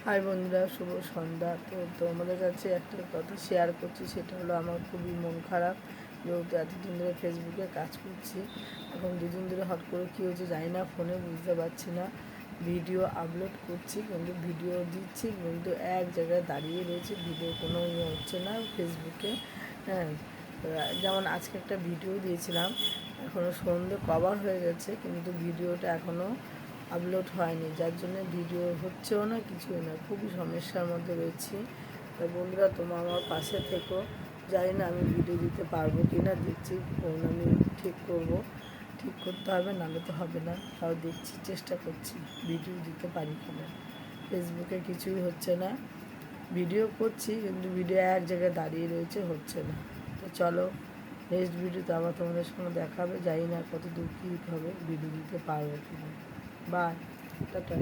High বন্ধুরা, শুভ সন্ধ্যা। তো তোমাদের কাছে একটা কথা শেয়ার করছি, সেটা হলো আমার খুবই মন খারাপ। যেহেতু এতদিন ধরে ফেসবুকে কাজ করছি, এখন দুদিন ধরে হট করে কী হয়েছে জানি না, ফোনে বুঝতে পারছি না। ভিডিও আপলোড করছি, কিন্তু ভিডিও দিচ্ছি, কিন্তু এক জায়গায় দাঁড়িয়ে রয়েছে, ভিডিও কোনো হচ্ছে না ফেসবুকে। হ্যাঁ, যেমন আজকে একটা ভিডিও দিয়েছিলাম, এখনও সন্ধে কভার হয়ে গেছে, কিন্তু ভিডিওটা এখনও আপলোড হয়নি, যার জন্য ভিডিও হচ্ছেও না, কিছুই না, খুবই সমস্যার মধ্যে রয়েছি। তাই বন্ধুরা, তোমরা আমার পাশে থেকো। জানি না আমি ভিডিও দিতে পারবো কি না, দেখছি ফোন আমি ঠিক করতে হবে, নাহলে তো হবে না। তাও দেখছি, চেষ্টা করছি ভিডিও দিতে পারি কি না। ফেসবুকে কিছুই হচ্ছে না, ভিডিও করছি কিন্তু ভিডিও এক জায়গায় দাঁড়িয়ে রয়েছে, হচ্ছে না। তো চলো, নেক্সট ভিডিওতে আবার তোমাদের সঙ্গে দেখা হবে। জানি না কত দূর কী হবে, ভিডিও দিতে পারবো কি না। Bye, tata.